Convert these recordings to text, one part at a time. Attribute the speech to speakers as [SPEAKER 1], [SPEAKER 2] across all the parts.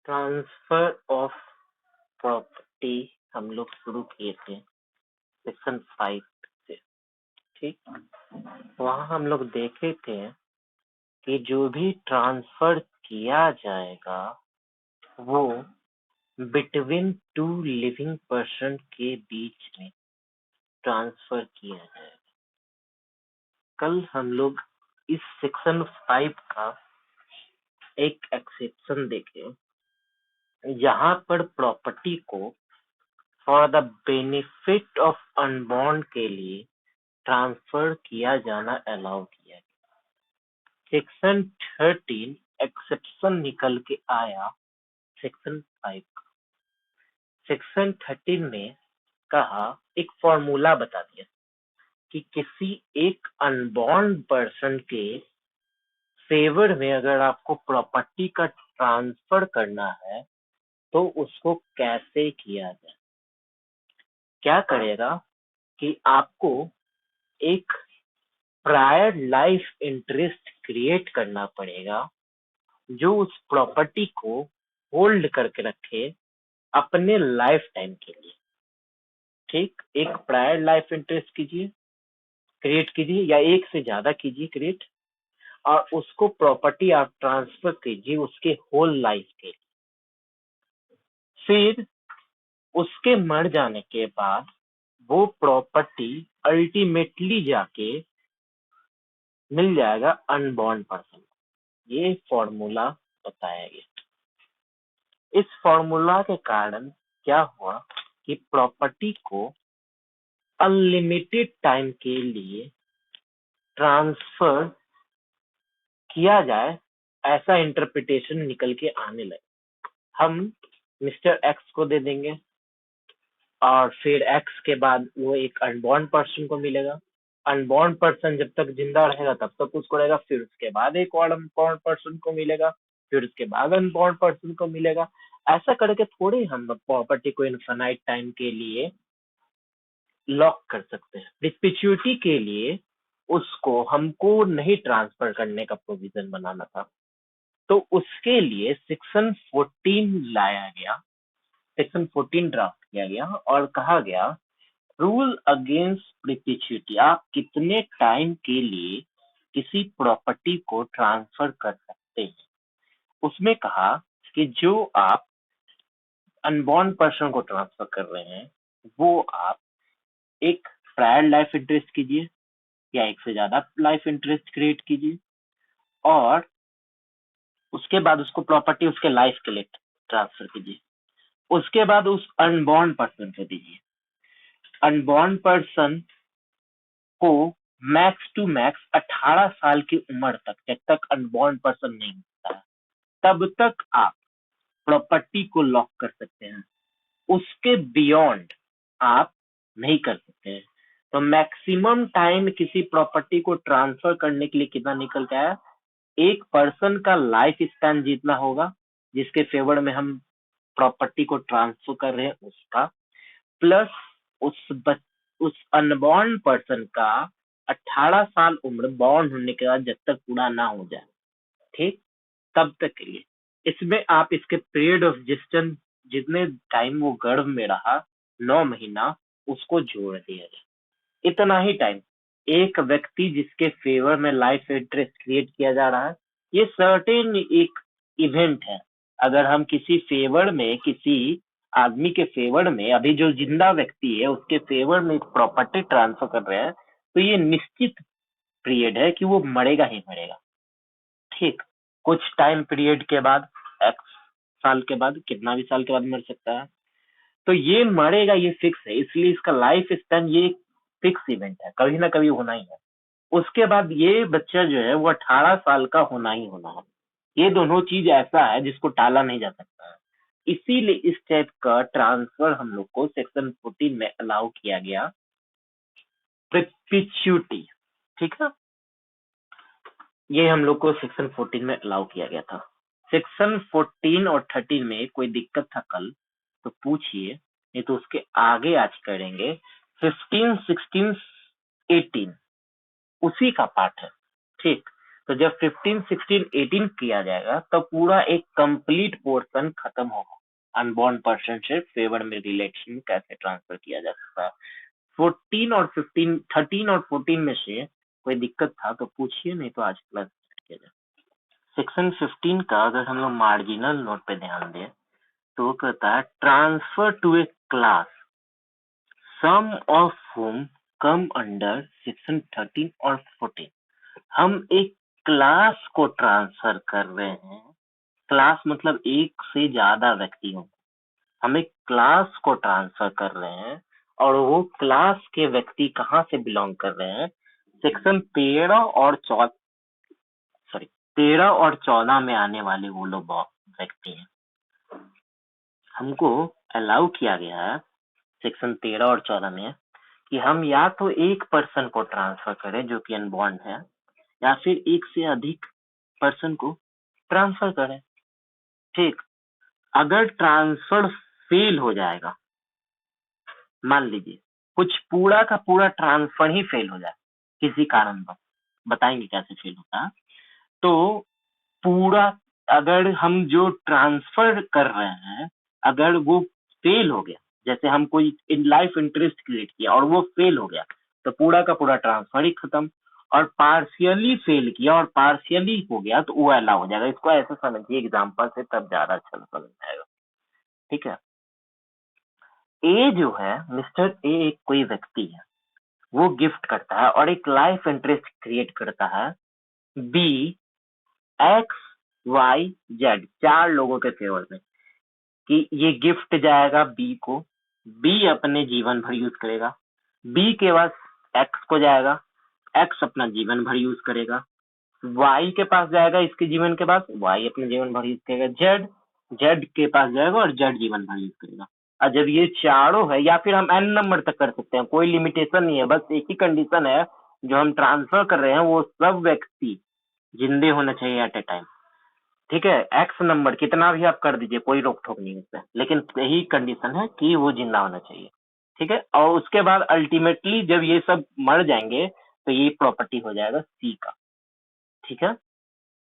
[SPEAKER 1] Transfer of property हम लोग शुरू किए थे सेक्शन 5 से। ठीक, वहाँ हम लोग देखे थे कि जो भी ट्रांसफर किया जाएगा वो बिटवीन टू लिविंग पर्सन के बीच में ट्रांसफर किया जाएगा। कल हम लोग इस सेक्शन 5 का एक एक्सेप्शन देखे, यहाँ पर प्रॉपर्टी को for the benefit of unborn के लिए ट्रांसफर किया जाना अलाउ किया गया। सेक्शन 13 एक्सेप्शन निकल के आया सेक्शन 5 का। सेक्शन 13 में कहा, एक फॉर्मूला बता दिया कि किसी एक अनबॉर्न पर्सन के फेवर में अगर आपको प्रॉपर्टी का ट्रांसफर करना है तो उसको कैसे किया जाए। क्या करेगा कि आपको एक प्रायर लाइफ इंटरेस्ट क्रिएट करना पड़ेगा जो उस प्रॉपर्टी को होल्ड करके रखे अपने लाइफ टाइम के लिए। ठीक, एक प्रायर लाइफ इंटरेस्ट क्रिएट कीजिए या एक से ज्यादा कीजिए क्रिएट, और उसको प्रॉपर्टी आप ट्रांसफर कीजिए उसके होल लाइफ के लिए। फिर उसके मर जाने के बाद वो प्रॉपर्टी अल्टीमेटली जाके मिल जाएगा अनबॉर्न पर्सन। ये फॉर्मूला बताया गया। इस फॉर्मूला के कारण क्या हुआ कि प्रॉपर्टी को अनलिमिटेड टाइम के लिए ट्रांसफर किया जाए, ऐसा इंटरप्रिटेशन निकल के आने लगे। हम मिस्टर एक्स को दे देंगे और फिर एक्स के बाद वो एक अनबॉर्न पर्सन को मिलेगा। अनबॉर्न पर्सन जब तक जिंदा रहेगा तब तक उसको रहेगा, फिर उसके बाद एक और अनबॉर्न पर्सन को मिलेगा, फिर उसके बाद अनबॉर्न पर्सन को मिलेगा। ऐसा करके थोड़े हम प्रॉपर्टी को इनफाइनाइट टाइम के लिए लॉक कर सकते हैं। परपेचुइटी के लिए उसको हमको नहीं ट्रांसफर करने का प्रोविजन बनाना था, तो उसके लिए सेक्शन 14 लाया गया, सेक्शन 14 ड्राफ्ट किया गया और कहा गया रूल अगेंस्ट परपेचुइटी। आप कितने टाइम के लिए किसी प्रॉपर्टी को ट्रांसफर कर सकते हैं। उसमें कहा कि जो आप अनबॉर्न पर्सन को ट्रांसफर कर रहे हैं वो आप एक प्रायर लाइफ इंटरेस्ट कीजिए या एक से ज्यादा लाइफ इंटरेस्ट क्रिएट कीजिए, और उसके बाद उसको प्रॉपर्टी उसके लाइफ के लिए ट्रांसफर कीजिए। उसके बाद उस अनबॉर्न पर्सन को दीजिए। अनबॉर्न पर्सन को मैक्स टू मैक्स 18 साल की उम्र तक, जब तक अनबॉर्न पर्सन नहीं होता है तब तक आप प्रॉपर्टी को लॉक कर सकते हैं। उसके बियॉन्ड आप नहीं कर सकते हैं। तो मैक्सिमम टाइम किसी प्रॉपर्टी को ट्रांसफर करने के लिए कितना निकल के आया, एक पर्सन का लाइफ स्पैन जितना होगा जिसके फेवर में हम प्रॉपर्टी को ट्रांसफर कर रहे हैं उसका, प्लस उस अनबॉर्न पर्सन का 18 साल उम्र बॉर्न होने के बाद जब तक पूरा ना हो जाए, ठीक, तब तक के लिए। इसमें आप इसके पीरियड ऑफ जेस्टेशन, जितने टाइम वो गर्भ में रहा 9 महीना, उसको जोड़ दिया जाए। इतना ही टाइम एक व्यक्ति जिसके फेवर में लाइफ इंटरेस्ट क्रिएट किया जा रहा है, ये सर्टेन एक इवेंट है। अगर हम किसी फेवर में, किसी आदमी के फेवर में, अभी जो जिंदा व्यक्ति है उसके फेवर में प्रॉपर्टी ट्रांसफर कर रहे हैं, तो ये निश्चित पीरियड है कि वो मरेगा ही मरेगा। ठीक, कुछ टाइम पीरियड के बाद, एक्स साल के बाद, कितना भी साल के बाद मर सकता है, तो ये मरेगा, ये फिक्स है। इसलिए इसका लाइफ स्पैन ये फिक्स इवेंट है, कभी ना कभी होना ही है। उसके बाद ये बच्चा जो है वो 18 साल का होना ही होना है। ये दोनों चीज ऐसा है जिसको टाला नहीं जा सकता है। इसीलिए इस टाइप का ट्रांसफर हम लोग को सेक्शन 14 में अलाउ किया गया, परपेचुइटी। ठीक है, ये हम लोग को सेक्शन 14 में अलाउ किया गया था। सेक्शन 14 और 13 में कोई दिक्कत था कल तो पूछिए, नहीं तो उसके आगे आज करेंगे। 15, 16, 18 उसी का पार्ट है। ठीक, तो जब 15, 16, 18 किया जाएगा तो पूरा एक कंप्लीट पोर्शन खत्म होगा। अनबॉर्न पर्सन से फेवर में रिलेशन कैसे ट्रांसफर किया जा सकता है। 14 और 15, 13 और 14 में से कोई दिक्कत था तो पूछिए, नहीं तो आज क्लास किया जाए। सेक्शन 15 का अगर हम लोग मार्जिनल नोट पे ध्यान दें तो वो कहता है transfer to a class some of whom come under section 13 और 14। हम एक क्लास को ट्रांसफर कर रहे हैं। क्लास मतलब एक से ज्यादा व्यक्ति हो। हम एक क्लास को ट्रांसफर कर रहे हैं और वो क्लास के व्यक्ति कहाँ से बिलोंग कर रहे हैं, सेक्शन 13 और 14 में आने वाले वो लोग व्यक्ति हैं। हमको अलाउ किया गया है सेक्शन 13 और 14 में कि हम या तो एक पर्सन को ट्रांसफर करें जो कि अनबॉर्न है, या फिर एक से अधिक पर्सन को ट्रांसफर करें। ठीक, अगर ट्रांसफर फेल हो जाएगा, मान लीजिए कुछ पूरा का पूरा ट्रांसफर ही फेल हो जाए किसी कारण पर, बताएंगे कैसे फेल होता है। तो पूरा, अगर हम जो ट्रांसफर कर रहे हैं अगर वो फेल हो गया, जैसे हम कोई लाइफ इंटरेस्ट क्रिएट किया और वो फेल हो गया, तो पूरा का पूरा ट्रांसफर ही खत्म। और पार्शियली फेल किया और पार्शियली हो गया तो वो अलाउ हो जाएगा। इसको ऐसे समझिए एग्जांपल से, तब ज्यादा अच्छा समझ में आएगा। ठीक है, ए जो है, मिस्टर ए एक कोई व्यक्ति है, वो गिफ्ट करता है और एक लाइफ इंटरेस्ट क्रिएट करता है बी, एक्स, वाई, जेड, 4 लोगों के फेवर में कि ये गिफ्ट जाएगा बी को, बी अपने जीवन भर यूज करेगा, बी के पास एक्स को जाएगा, एक्स अपना जीवन भर यूज करेगा, वाई के पास जाएगा इसके जीवन के बाद, वाई अपने जीवन भर यूज करेगा, जेड, जेड के पास जाएगा और जेड जीवन भर यूज करेगा। और जब ये चारों है, या फिर हम एन नंबर तक कर सकते हैं, कोई लिमिटेशन नहीं है, बस एक ही कंडीशन है जो हम ट्रांसफर कर रहे हैं वो सब व्यक्ति जिंदे होना चाहिए एट ए टाइम। ठीक है, एक्स नंबर कितना भी आप कर दीजिए, कोई रोक टोक नहीं है, लेकिन यही कंडीशन है कि वो जिंदा होना चाहिए। ठीक है, और उसके बाद अल्टीमेटली जब ये सब मर जाएंगे तो ये प्रॉपर्टी हो जाएगा सी का। ठीक है,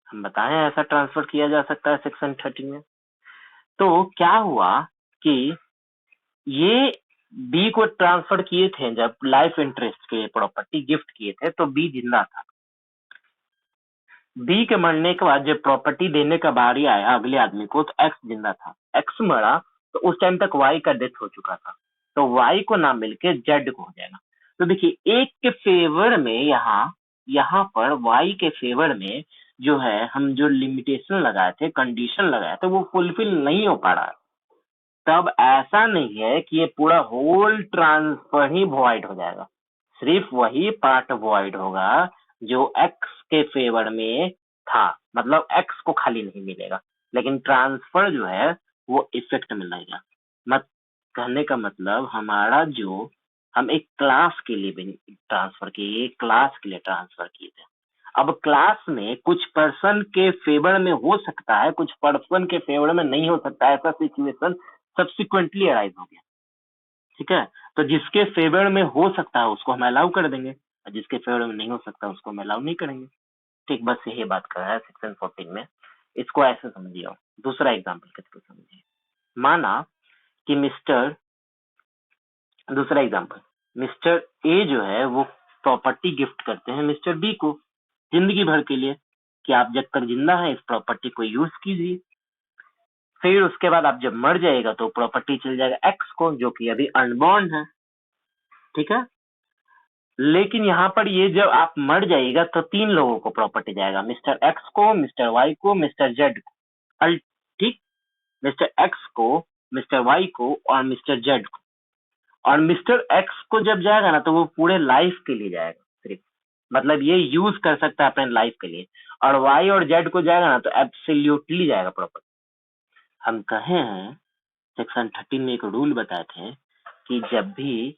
[SPEAKER 1] हम बताएं ऐसा ट्रांसफर किया जा सकता है सेक्शन 13 में। तो क्या हुआ कि ये बी को ट्रांसफर किए थे, जब लाइफ इंटरेस्ट के प्रॉपर्टी गिफ्ट किए थे तो बी जिंदा था। बी के मरने के बाद जब प्रॉपर्टी देने का बारी आया अगले आदमी को तो एक्स जिंदा था। एक्स मरा तो उस टाइम तक वाई का डेथ हो चुका था, तो वाई को ना मिलके जेड को हो जाएगा। तो देखिए एक के फेवर में यहाँ पर वाई के फेवर में जो है हम जो लिमिटेशन लगाए थे, कंडीशन लगाए थे, वो फुलफिल नहीं हो पा रहा है। तब ऐसा नहीं है कि ये पूरा होल ट्रांसफर ही वॉइड हो जाएगा, सिर्फ वही पार्ट वॉइड होगा जो एक्स के फेवर में था, मतलब एक्स को खाली नहीं मिलेगा, लेकिन ट्रांसफर जो है वो इफेक्ट में लगेगा। मत कहने का मतलब हमारा जो हम एक क्लास के लिए ट्रांसफर किए, क्लास के लिए ट्रांसफर किए थे। अब क्लास में कुछ पर्सन के फेवर में हो सकता है, कुछ पर्सन के फेवर में नहीं हो सकता है, ऐसा सिचुएशन सब्सिक्वेंटली अराइज हो गया। ठीक है, तो जिसके फेवर में हो सकता है उसको हम अलाउ कर देंगे, और जिसके फेवर में नहीं हो सकता उसको हम अलाउ नहीं करेंगे। ठीक, बस यही बात कर रहा है सेक्शन 14 में। इसको ऐसे समझिए। दूसरा एग्जाम्पल किसको समझिए, माना कि दूसरा एग्जाम्पल, मिस्टर ए जो है वो प्रॉपर्टी गिफ्ट करते हैं मिस्टर बी को जिंदगी भर के लिए कि आप जब तक जिंदा है इस प्रॉपर्टी को यूज कीजिए। फिर उसके बाद आप जब मर जाएगा तो प्रॉपर्टी चल जाएगा एक्स को जो कि अभी अनबॉर्न है। ठीक है, लेकिन यहाँ पर ये जब आप मर जाएगा तो 3 लोगों को प्रॉपर्टी जाएगा, मिस्टर एक्स को, मिस्टर वाई को, मिस्टर जेड को। ठीक, मिस्टर एक्स को, मिस्टर वाई को और मिस्टर जेड को। और मिस्टर एक्स को जब जाएगा ना तो वो पूरे लाइफ के लिए जाएगा सिर्फ, मतलब ये यूज कर सकता है अपने लाइफ के लिए। और वाई और जेड को जाएगा ना तो एब्सोल्युटली जाएगा प्रॉपर्टी। हम कहे हैं सेक्शन 13 में एक रूल बताए थे कि जब भी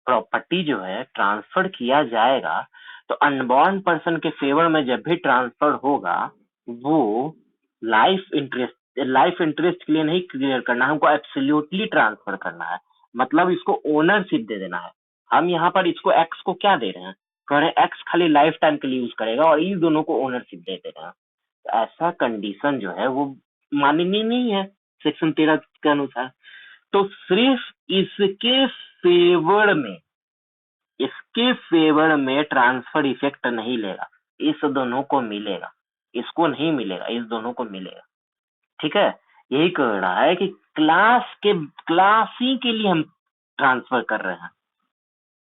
[SPEAKER 1] प्रॉपर्टी जो है ट्रांसफर किया जाएगा तो अनबॉर्न पर्सन के फेवर में जब भी ट्रांसफर होगा वो लाइफ इंटरेस्ट के लिए नहीं क्लियर करना, हमको एब्सोल्युटली ट्रांसफर करना है, मतलब इसको ओनरशिप दे देना है। हम यहाँ पर इसको एक्स को क्या दे रहे हैं, कह रहे एक्स खाली लाइफ टाइम के लिए यूज करेगा और इन दोनों को ओनरशिप दे देगा। तो ऐसा कंडीशन जो है वो माननीय नहीं है सेक्शन 13 के अनुसार। तो सिर्फ इसके फेवर में ट्रांसफर इफेक्ट नहीं लेगा, इस दोनों को मिलेगा, इसको नहीं मिलेगा, इस दोनों को मिलेगा। ठीक है, यही कह रहा है कि क्लास ही के लिए हम ट्रांसफर कर रहे हैं,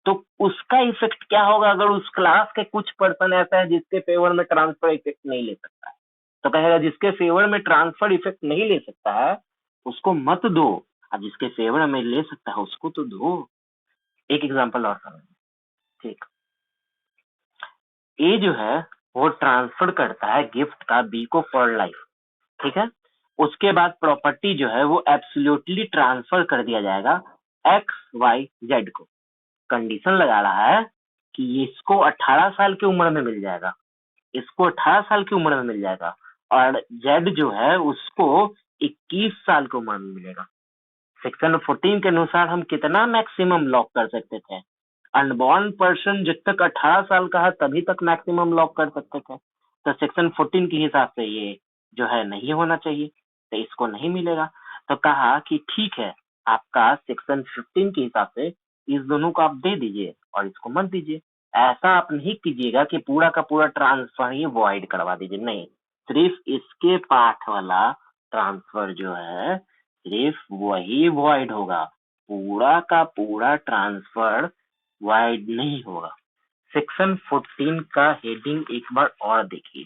[SPEAKER 1] तो उसका इफेक्ट क्या होगा अगर उस क्लास के कुछ पर्सन ऐसा है जिसके फेवर में ट्रांसफर इफेक्ट नहीं ले सकता है, तो कहेगा जिसके फेवर में ट्रांसफर इफेक्ट नहीं ले सकता है उसको मत दो, अब जिसके फेवर में ले सकता है उसको तो दो। एक एग्जांपल और समझ, ठीक, ए जो है वो ट्रांसफर करता है गिफ्ट का बी को फॉर लाइफ, ठीक है। उसके बाद प्रॉपर्टी जो है वो एब्सोल्युटली ट्रांसफर कर दिया जाएगा एक्स वाई जेड को। कंडीशन लगा रहा है कि इसको 18 साल की उम्र में मिल जाएगा, इसको 18 साल की उम्र में मिल जाएगा, और जेड जो है उसको 21 साल की उम्र में मिलेगा। सेक्शन 14 के अनुसार हम कितना मैक्सिमम लॉक कर सकते थे? अनबॉर्न पर्सन जब तक 18 साल का है तभी तक मैक्सिमम लॉक कर सकते थे। तो सेक्शन 14 के हिसाब से ये जो है नहीं होना चाहिए, तो इसको नहीं मिलेगा। तो कहा कि ठीक है, आपका सेक्शन 15 के हिसाब से इस दोनों को आप दे दीजिए और इसको मत दीजिए। ऐसा आप नहीं कीजिएगा कि पूरा का पूरा ट्रांसफर ही वॉइड करवा दीजिए, नहीं, सिर्फ इसके पार्ट वाला ट्रांसफर जो है सिर्फ वही वॉइड होगा, पूरा का पूरा ट्रांसफर वाइड नहीं होगा। सेक्शन 14 का हेडिंग एक बार और देखिए,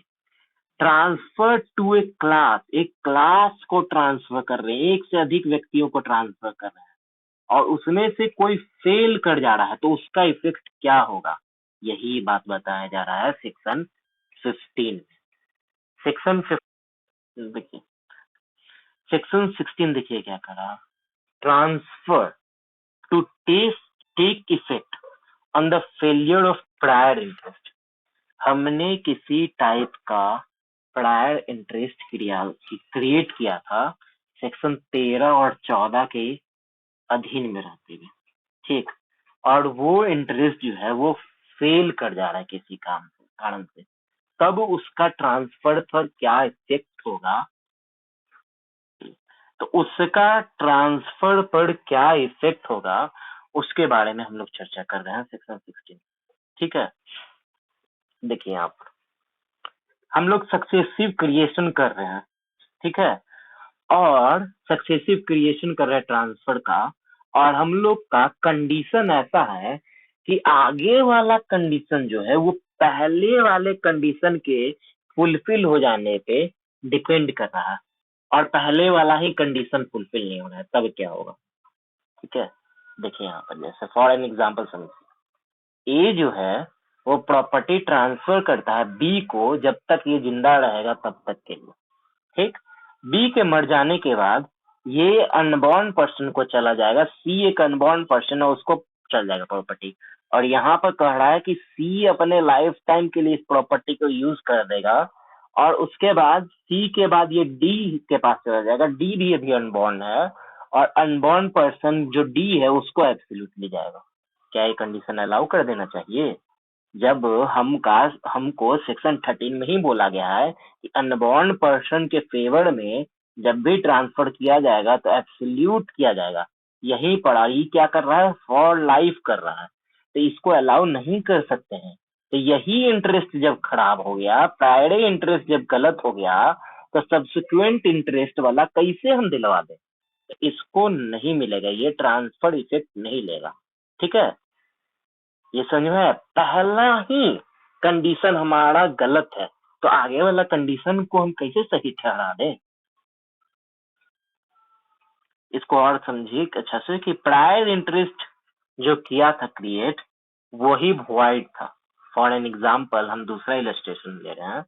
[SPEAKER 1] ट्रांसफर टू ए क्लास, एक क्लास को ट्रांसफर कर रहे हैं, एक से अधिक व्यक्तियों को ट्रांसफर कर रहे हैं और उसमें से कोई फेल कर जा रहा है तो उसका इफेक्ट क्या होगा, यही बात बताया जा रहा है सेक्शन 15। सेक्शन 15 देखिए, सेक्शन 16 देखिए क्या करा, transfer to take effect on the failure of prior interest. हमने किसी टाइप का प्रायर इंटरेस्ट क्रिएट किया था सेक्शन 13 और 14 के अधीन में रहते हुए, ठीक, और वो इंटरेस्ट जो है वो फेल कर जा रहा है किसी कारण से, तब उसका ट्रांसफर पर क्या इफेक्ट होगा, तो उसका ट्रांसफर पर क्या इफेक्ट होगा उसके बारे में हम लोग चर्चा कर रहे हैं सेक्शन 16। ठीक है, देखिए आप, हम लोग सक्सेसिव क्रिएशन कर रहे हैं, ठीक है, और सक्सेसिव क्रिएशन कर रहे हैं ट्रांसफर का, और हम लोग का कंडीशन ऐसा है कि आगे वाला कंडीशन जो है वो पहले वाले कंडीशन के फुलफिल हो जाने पे डिपेंड कर रहा है, और पहले वाला ही कंडीशन फुलफिल नहीं हो रहा है तब क्या होगा। ठीक है, देखिए यहाँ पर जैसे फॉर एन एग्जाम्पल समझिए, ए जो है वो प्रॉपर्टी ट्रांसफर करता है बी को जब तक ये जिंदा रहेगा तब तक के लिए, ठीक। बी के मर जाने के बाद ये अनबॉर्न पर्सन को चला जाएगा, सी एक अनबॉर्न पर्सन है उसको चल जाएगा प्रॉपर्टी, और यहाँ पर कह रहा है कि सी अपने लाइफ टाइम के लिए इस प्रॉपर्टी को यूज कर देगा, और उसके बाद सी के बाद ये डी के पास चला जाएगा, डी भी अभी अनबॉर्न है, और अनबॉर्न पर्सन जो डी है उसको एब्सोल्युटली जाएगा। क्या ये कंडीशन अलाउ कर देना चाहिए? जब हमको सेक्शन 13 में ही बोला गया है कि अनबॉर्न पर्सन के फेवर में जब भी ट्रांसफर किया जाएगा तो एब्सोल्यूट किया जाएगा, यही पर ये क्या कर रहा है, फॉर लाइफ कर रहा है, तो इसको अलाउ नहीं कर सकते हैं। तो यही इंटरेस्ट जब खराब हो गया, प्रायरी इंटरेस्ट जब गलत हो गया, तो सब्सिक्वेंट इंटरेस्ट वाला कैसे हम दिलवा दें? तो इसको नहीं मिलेगा, ये ट्रांसफर इफेक्ट नहीं लेगा। ठीक है, ये समझ में आया? पहला ही कंडीशन हमारा गलत है तो आगे वाला कंडीशन को हम कैसे सही ठहरा दें? इसको और समझिए अच्छा से कि प्रायर इंटरेस्ट जो किया था क्रिएट वही वॉइड था। फॉर एन एग्जाम्पल हम दूसरा इलस्ट्रेशन ले रहे हैं,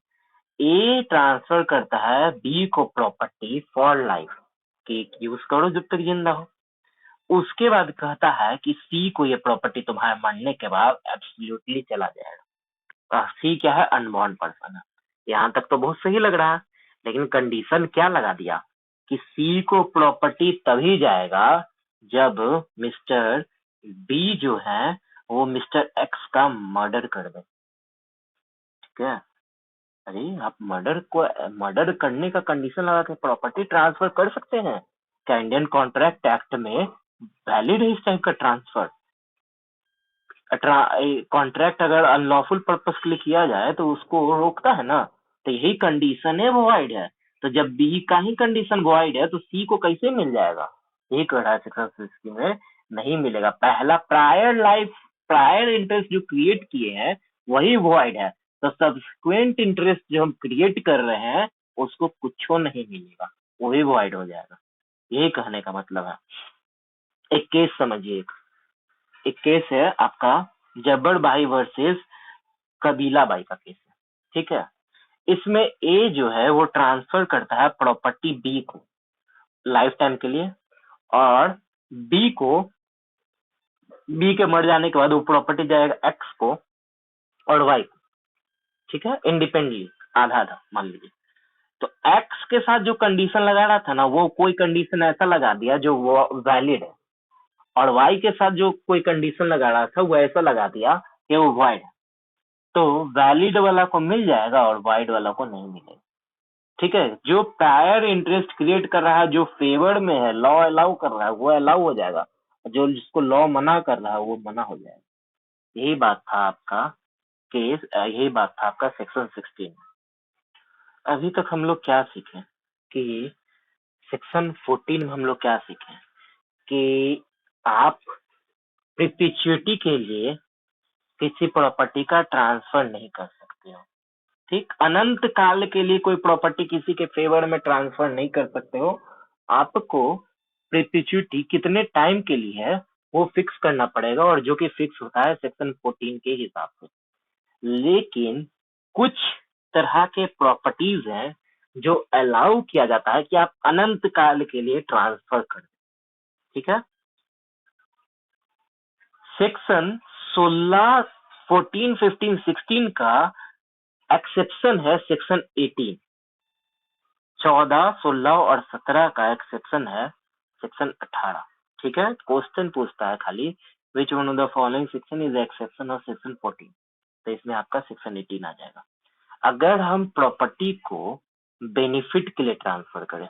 [SPEAKER 1] ए ट्रांसफर करता है बी को प्रॉपर्टी फॉर लाइफ कि यूज करो जब तक जिंदा हो, उसके बाद कहता है कि सी को ये प्रॉपर्टी तुम्हारे मरने के बाद एब्सोल्युटली चला जाएगा। सी क्या है, अनबॉर्न पर्सन है। यहाँ तक तो बहुत सही लग रहा है, लेकिन कंडीशन क्या लगा दिया कि सी को प्रॉपर्टी तभी जाएगा जब मिस्टर बी जो है वो मिस्टर एक्स का मर्डर कर दे, ठीक है। अरे आप मर्डर करने का कंडीशन लगा के प्रॉपर्टी ट्रांसफर कर सकते हैं क्या? इंडियन कॉन्ट्रैक्ट एक्ट में वैलिड है इस टाइप का ट्रांसफर? कॉन्ट्रैक्ट अगर अनलॉफुल पर्पस के लिए किया जाए तो उसको रोकता है ना, तो यही कंडीशन है वॉइड है। तो जब बी का ही कंडीशन वॉइड है तो सी को कैसे मिल जाएगा? यही कह रहा है सेक्शन 60 में, नहीं मिलेगा। पहला प्रायर इंटरेस्ट जो क्रिएट किए हैं वही वॉइड है, तो सब्सिक्वेंट इंटरेस्ट जो हम क्रिएट कर रहे हैं उसको कुछ नहीं मिलेगा, वही वॉइड हो जाएगा। यही कहने का मतलब है। एक केस समझिए, एक केस है आपका जब्बर भाई वर्सेस कबीला बाई का केस है, ठीक है। इसमें ए जो है वो ट्रांसफर करता है प्रॉपर्टी बी को लाइफ टाइम के लिए, और बी को बी के मर जाने के बाद वो प्रॉपर्टी जाएगा एक्स को और वाई को, ठीक है, इंडिपेंडेंटली आधा आधा मान लीजिए। तो एक्स के साथ जो कंडीशन लगा रहा था ना, वो कोई कंडीशन ऐसा लगा दिया जो वैलिड है, और वाई के साथ जो कोई कंडीशन लगा रहा था वो ऐसा लगा दिया कि वो वाइड है। तो वैलिड वाला को मिल जाएगा और वाइड वाला को नहीं मिलेगा, ठीक है। जो प्रायर इंटरेस्ट क्रिएट कर रहा है, जो फेवर में है, लॉ अलाउ कर रहा है वो अलाउ हो जाएगा, जो जिसको लॉ मना कर रहा है वो मना हो जाएगा। यही बात था आपका केस, यही बात था आपका सेक्शन 16। अभी तक हम लोग क्या सीखे कि सेक्शन 14 में हम लोग क्या सीखे कि आप प्रिपिच्युटी के लिए किसी प्रॉपर्टी का ट्रांसफर नहीं कर सकते हो, ठीक। अनंत काल के लिए कोई प्रॉपर्टी किसी के फेवर में ट्रांसफर नहीं कर सकते हो। आपको प्रिपिच्युटी कितने टाइम के लिए है वो फिक्स करना पड़ेगा, और जो कि फिक्स होता है सेक्शन 14 के हिसाब से। लेकिन कुछ तरह के प्रॉपर्टीज हैं जो अलाउ किया जाता है कि आप अनंत काल के लिए ट्रांसफर करें, ठीक है। सेक्शन 16, 14, 15, 16 का एक्सेप्शन है सेक्शन 18। 14, 16 और 17 का एक्सेप्शन है सेक्शन 18, ठीक है। क्वेश्चन पूछता है खाली which one of the following section is exception of section 14, तो इसमें आपका सेक्शन 18 आ जाएगा। अगर हम प्रॉपर्टी को बेनिफिट के लिए ट्रांसफर करें,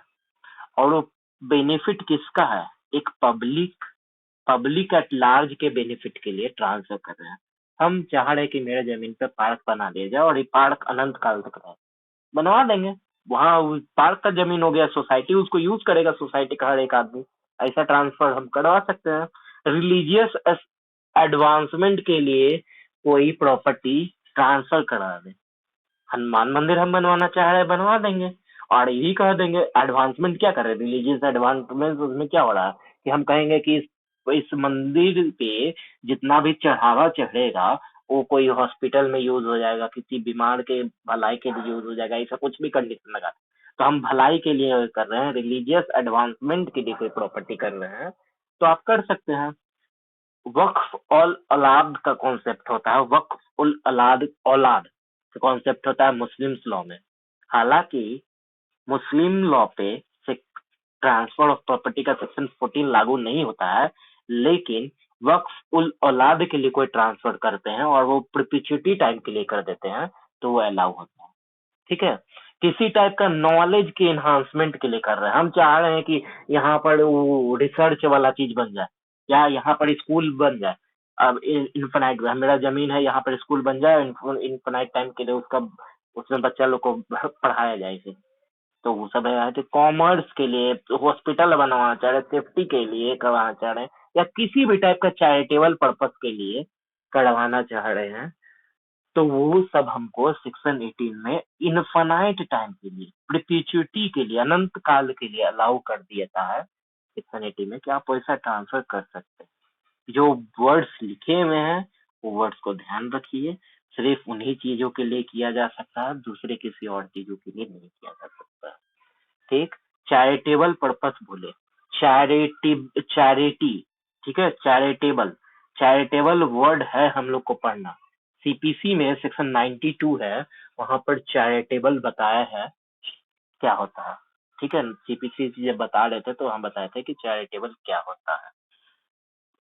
[SPEAKER 1] और वो बेनिफिट किसका है, एक पब्लिक एट लार्ज के बेनिफिट के लिए ट्रांसफर कर रहे हैं। हम चाह रहे हैं कि मेरे जमीन पे पार्क बना दिया जाए और ये पार्क अनंत काल तक रहे, बनवा देंगे। वहां पार्क का जमीन हो गया, सोसाइटी उसको यूज करेगा, सोसाइटी का हर एक आदमी। ऐसा ट्रांसफर हम करवा सकते हैं। रिलीजियस एडवांसमेंट के लिए कोई प्रॉपर्टी ट्रांसफर करा दे, हनुमान मंदिर हम बनवाना चाह रहे हैं बनवा देंगे, और यही कह देंगे एडवांसमेंट क्या कर रहे हैं, रिलीजियस एडवांसमेंट। उसमें क्या हो रहा है कि हम कहेंगे कि इस मंदिर पे जितना भी चढ़ावा चढ़ेगा वो कोई हॉस्पिटल में यूज हो जाएगा, किसी बीमार के भलाई के लिए यूज हो जाएगा, ऐसा कुछ भी कंडीशन लगा। तो हम भलाई के लिए कर रहे हैं, रिलीजियस एडवांसमेंट के लिए कोई प्रॉपर्टी कर रहे हैं, तो आप कर सकते हैं। वक्फ और औलाद का कॉन्सेप्ट होता है, वक्फ उल औलाद औलाद का कॉन्सेप्ट होता है मुस्लिम लॉ में। हालांकि मुस्लिम लॉ पे ट्रांसफर ऑफ प्रॉपर्टी का सेक्शन 14 लागू नहीं होता है, लेकिन वक्फ उल औलाद के लिए कोई ट्रांसफर करते हैं और वो परपेचुइटी टाइम के लिए कर देते हैं तो वो अलाउ होता है, ठीक है। किसी टाइप का नॉलेज के एनहांसमेंट के लिए कर रहे हैं, हम चाह रहे हैं कि यहाँ पर वो रिसर्च वाला चीज बन जाए, या यहाँ पर स्कूल बन जाए। अब इन्फिनाइट मेरा जमीन है, यहाँ पर स्कूल बन जाए इन्फिनाइट टाइम के लिए, उसका उसमें बच्चा लोग को पढ़ाया जाए इसे। तो वो सब है कि कॉमर्स के लिए हॉस्पिटल बनवाना चाह रहे, सेफ्टी के लिए करवाना चाह रहे हैं, या किसी भी टाइप का चैरिटेबल पर्पस के लिए करवाना चाह रहे हैं, तो वो सब हमको सेक्शन 18 में इनफाइनाइट टाइम के लिए, परपेचुइटी के लिए, अनंत काल के लिए अलाउ कर दिया है सेक्शन 18 में कि आप पैसा ट्रांसफर कर सकते हैं। जो वर्ड्स लिखे हुए हैं वो वर्ड्स को ध्यान रखिए, सिर्फ उन्हीं चीजों के लिए किया जा सकता है, दूसरे किसी और चीजों के लिए नहीं किया जा सकता है, ठीक। चैरिटेबल पर्पस बोले, चैरिटी, ठीक है, चैरिटेबल वर्ड है हम लोग को पढ़ना। सीपीसी में सेक्शन 92 है, वहां पर चैरिटेबल बताया है क्या होता है, ठीक है। सीपीसी जब बता रहे थे तो हम बताए थे कि चैरिटेबल क्या होता है।